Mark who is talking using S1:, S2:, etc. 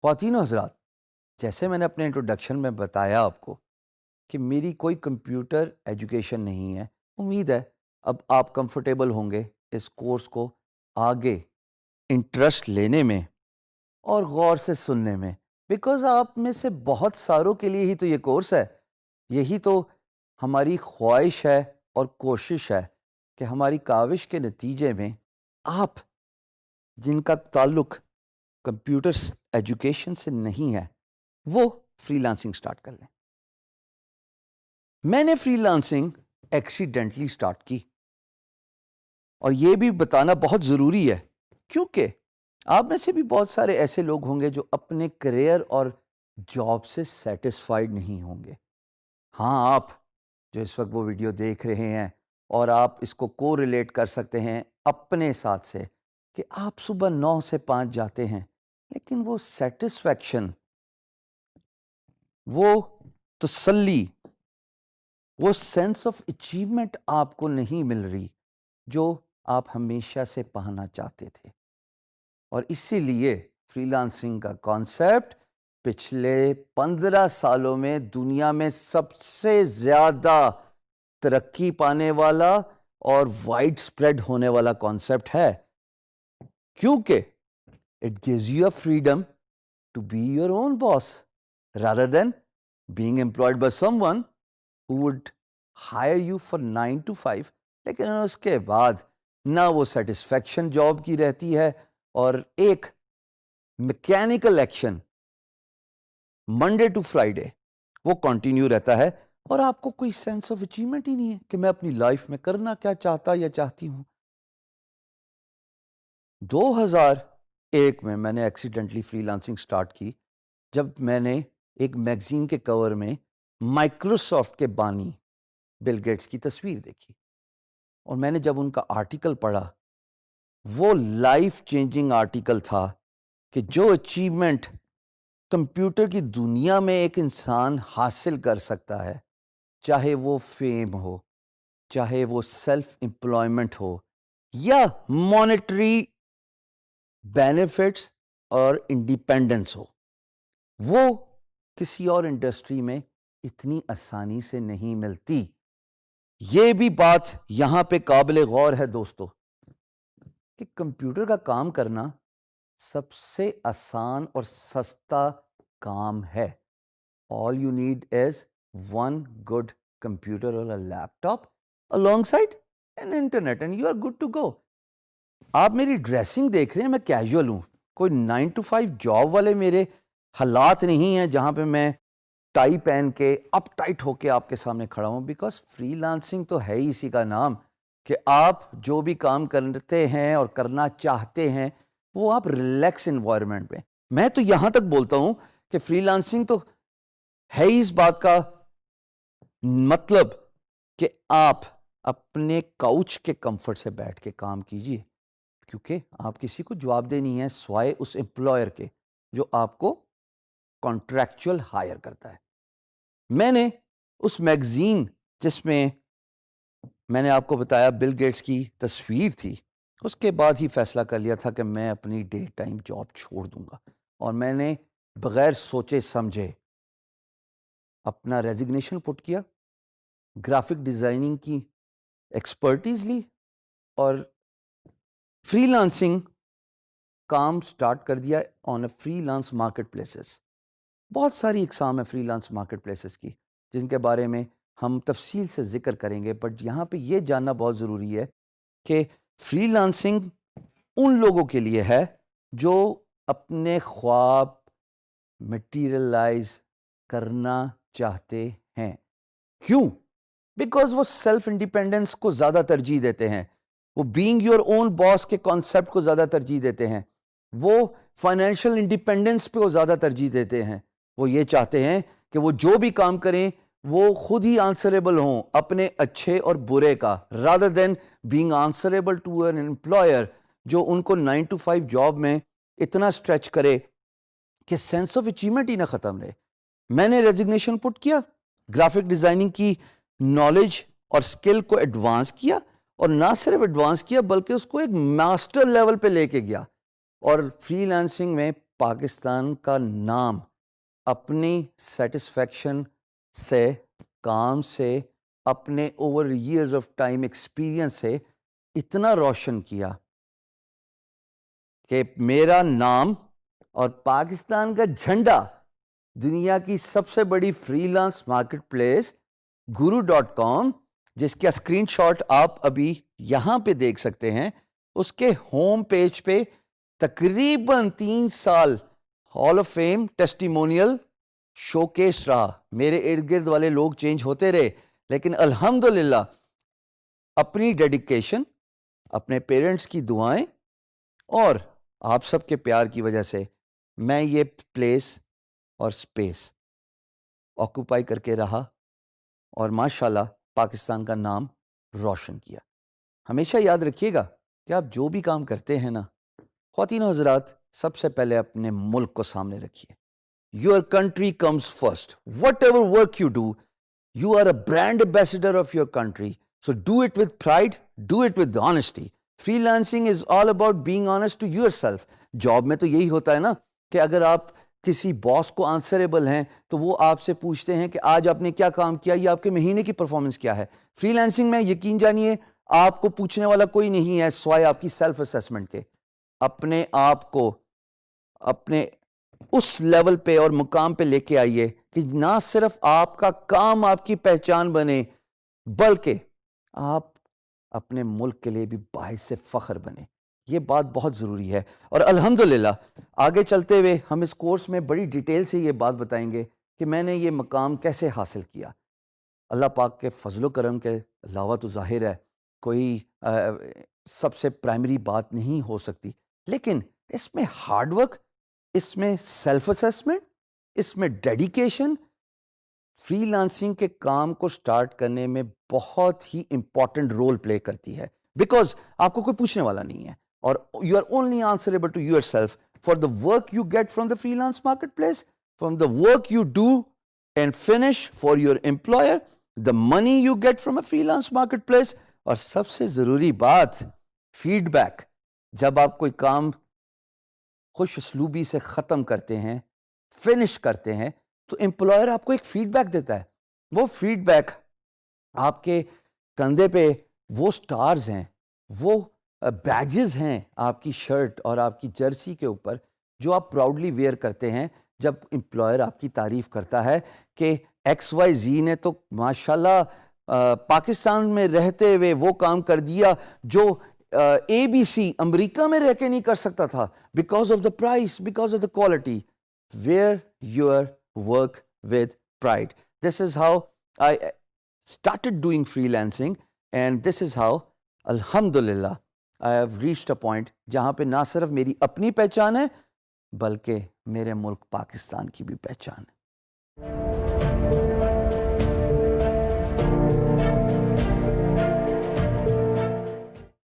S1: خواتین و حضرات، جیسے میں نے اپنے انٹروڈکشن میں بتایا آپ کو کہ میری کوئی کمپیوٹر ایجوکیشن نہیں ہے، امید ہے اب آپ کمفرٹیبل ہوں گے اس کورس کو آگے انٹرسٹ لینے میں اور غور سے سننے میں، بیکاز آپ میں سے بہت ساروں کے لیے ہی تو یہ کورس ہے. یہی تو ہماری خواہش ہے اور کوشش ہے کہ ہماری کاوش کے نتیجے میں آپ جن کا تعلق کمپیوٹر ایجوکیشن سے نہیں ہے وہ فری لانسنگ سٹارٹ کر لیں. میں نے فری لانسنگ ایکسیڈنٹلی سٹارٹ کی، اور یہ بھی بتانا بہت ضروری ہے کیونکہ آپ میں سے بھی بہت سارے ایسے لوگ ہوں گے جو اپنے کریئر اور جاب سے سیٹسفائیڈ نہیں ہوں گے. ہاں، آپ جو اس وقت وہ ویڈیو دیکھ رہے ہیں اور آپ اس کو کو ریلیٹ کر سکتے ہیں اپنے ساتھ سے کہ آپ صبح 9 سے 5 جاتے ہیں لیکن وہ سیٹسفیکشن، وہ تسلی، وہ سینس آف اچیومنٹ آپ کو نہیں مل رہی جو آپ ہمیشہ سے پانا چاہتے تھے. اور اسی لیے فری لانسنگ کا کانسیپٹ پچھلے 15 سالوں میں دنیا میں سب سے زیادہ ترقی پانے والا اور وائڈ سپریڈ ہونے والا کانسیپٹ ہے، کیونکہ it gives you a freedom to be your own boss rather than being employed by someone who would hire you for 9 to 5. لیکن اس کے بعد نہ وہ سیٹسفیکشن جاب کی رہتی ہے اور ایک mechanical action Monday to Friday وہ کنٹینیو رہتا ہے، اور آپ کو کوئی سینس آف اچیومنٹ ہی نہیں ہے کہ میں اپنی لائف میں کرنا کیا چاہتا یا چاہتی ہوں. 2001 میں نے ایکسیڈنٹلی فری لانسنگ سٹارٹ کی جب میں نے ایک میگزین کے کور میں مائکروسافٹ کے بانی بل گیٹس کی تصویر دیکھی، اور میں نے جب ان کا آرٹیکل پڑھا، وہ لائف چینجنگ آرٹیکل تھا کہ جو اچیومنٹ کمپیوٹر کی دنیا میں ایک انسان حاصل کر سکتا ہے، چاہے وہ فیم ہو، چاہے وہ سیلف امپلائمنٹ ہو، یا مانیٹری بینیفٹس اور انڈیپینڈنس ہو، وہ کسی اور انڈسٹری میں اتنی آسانی سے نہیں ملتی. یہ بھی بات یہاں پہ قابل غور ہے دوستو کہ کمپیوٹر کا کام کرنا سب سے آسان اور سستا کام ہے. All you need is one good computer or a laptop alongside an internet and you are good to go. آپ میری ڈریسنگ دیکھ رہے ہیں، میں کیجول ہوں، کوئی 9 to 5 جاب والے میرے حالات نہیں ہیں جہاں پہ میں ٹائی پہن کے اپ ٹائٹ ہو کے آپ کے سامنے کھڑا ہوں. بیکاز فری لانسنگ تو ہے ہی اسی کا نام کہ آپ جو بھی کام کرتے ہیں اور کرنا چاہتے ہیں وہ آپ ریلیکس انوائرمنٹ میں. میں تو یہاں تک بولتا ہوں کہ فری لانسنگ تو ہے ہی اس بات کا مطلب کہ آپ اپنے کاؤچ کے کمفرٹ سے بیٹھ کے کام کیجئے، کیونکہ آپ کسی کو جواب دے نہیں ہے سوائے اس امپلائر کے جو آپ کو کانٹریکچول ہائر کرتا ہے. میں نے اس میگزین جس میں میں نے آپ کو بتایا بل گیٹس کی تصویر تھی، اس کے بعد ہی فیصلہ کر لیا تھا کہ میں اپنی ڈے ٹائم جاب چھوڑ دوں گا، اور میں نے بغیر سوچے سمجھے اپنا ریزگنیشن پٹ کیا، گرافک ڈیزائننگ کی ایکسپرٹیز لی اور فری لانسنگ کام سٹارٹ کر دیا on a freelance marketplaces. بہت ساری اقسام ہے فری لانس مارکیٹ پلیسز کی جن کے بارے میں ہم تفصیل سے ذکر کریں گے، بٹ یہاں پہ یہ جاننا بہت ضروری ہے کہ فری لانسنگ ان لوگوں کے لیے ہے جو اپنے خواب مٹیریلائز کرنا چاہتے ہیں. کیوں؟ بیکاز وہ سیلف انڈیپینڈنس کو زیادہ ترجیح دیتے ہیں، وہ بینگ یور اون باس کے کانسیپٹ کو زیادہ ترجیح دیتے ہیں، وہ فائنینشیل انڈیپینڈنس پہ وہ زیادہ ترجیح دیتے ہیں. وہ یہ چاہتے ہیں کہ وہ جو بھی کام کریں وہ خود ہی آنسریبل ہوں اپنے اچھے اور برے کا، rather than being answerable to an employer جو ان کو 9 to 5 جاب میں اتنا اسٹریچ کرے کہ سینس آف اچیومنٹ ہی نہ ختم رہے. میں نے ریزگنیشن پٹ کیا، گرافک ڈیزائننگ کی نالج اور اسکل کو ایڈوانس کیا، اور نہ صرف ایڈوانس کیا بلکہ اس کو ایک ماسٹر لیول پہ لے کے گیا، اور فری لانسنگ میں پاکستان کا نام اپنی سیٹسفیکشن سے، کام سے، اپنے over years of time experience سے اتنا روشن کیا کہ میرا نام اور پاکستان کا جھنڈا دنیا کی سب سے بڑی free lance market place guru.com، جس کا اسکرین شاٹ آپ ابھی یہاں پہ دیکھ سکتے ہیں، اس کے ہوم پیج پہ تقریباً 3 سال hall of fame testimonial show case رہا. میرے ارد گرد والے لوگ چینج ہوتے رہے، لیکن الحمدللہ اپنی ڈیڈیکیشن، اپنے پیرنٹس کی دعائیں اور آپ سب کے پیار کی وجہ سے میں یہ پلیس اور سپیس آکوپائی کر کے رہا اور ماشاءاللہ پاکستان کا نام روشن کیا. ہمیشہ یاد رکھیے گا کہ آپ جو بھی کام کرتے ہیں نا، خواتین و حضرات، سب سے پہلے اپنے ملک کو سامنے رکھیے. Your country comes first. Whatever work you do, you are a brand ambassador of your country. So do it with pride, do it with honesty. Freelancing is all about being honest to yourself. Job میں تو یہی ہوتا ہے نا کہ اگر آپ کسی باس کو آنسریبل ہیں تو وہ آپ سے پوچھتے ہیں کہ آج آپ نے کیا کام کیا یا آپ کے مہینے کی پرفارمنس کیا ہے. فری لانسنگ میں یقین جانیے آپ کو پوچھنے والا کوئی نہیں ہے سوائے آپ کی سیلف اسیسمنٹ کے. اپنے آپ کو اپنے اس لیول پہ اور مقام پہ لے کے آئیے کہ نہ صرف آپ کا کام آپ کی پہچان بنے، بلکہ آپ اپنے ملک کے لیے بھی باعث فخر بنے. یہ بات بہت ضروری ہے. اور الحمدللہ آگے چلتے ہوئے ہم اس کورس میں بڑی ڈیٹیل سے یہ بات بتائیں گے کہ میں نے یہ مقام کیسے حاصل کیا. اللہ پاک کے فضل و کرم کے علاوہ تو ظاہر ہے کوئی سب سے پرائمری بات نہیں ہو سکتی، لیکن اس میں ہارڈ ورک، اس میں سیلف اسیسمنٹ، اس میں ڈیڈیکیشن فری لانسنگ کے کام کو سٹارٹ کرنے میں بہت ہی امپورٹنٹ رول پلے کرتی ہے. بیکاز آپ کو کوئی پوچھنے والا نہیں ہے اور you are only answerable to yourself for the work you get from the freelance marketplace, from the work you do and finish for your employer, the money you get from a freelance marketplace, اور سب سے ضروری بات feed back. جب آپ کوئی کام خوش اسلوبی سے ختم کرتے ہیں، فنش کرتے ہیں، تو امپلائر آپ کو ایک فیڈ بیک دیتا ہے. وہ فیڈ بیک آپ کے کندھے پہ وہ سٹارز ہیں، وہ بیجز ہیں آپ کی شرٹ اور آپ کی جرسی کے اوپر جو آپ پراؤڈلی ویئر کرتے ہیں جب امپلائر آپ کی تعریف کرتا ہے کہ ایکس وائی زی نے تو ماشاءاللہ پاکستان میں رہتے ہوئے وہ کام کر دیا جو اے بی سی امریکہ میں رہ کے نہیں کر سکتا تھا، because of the price, because of the quality. Wear your work with pride. This is how I started doing freelancing and this is how الحمدللہ I have reached a point جہاں پہ نہ صرف میری اپنی پہچان ہے بلکہ میرے ملک پاکستان کی بھی پہچان ہے.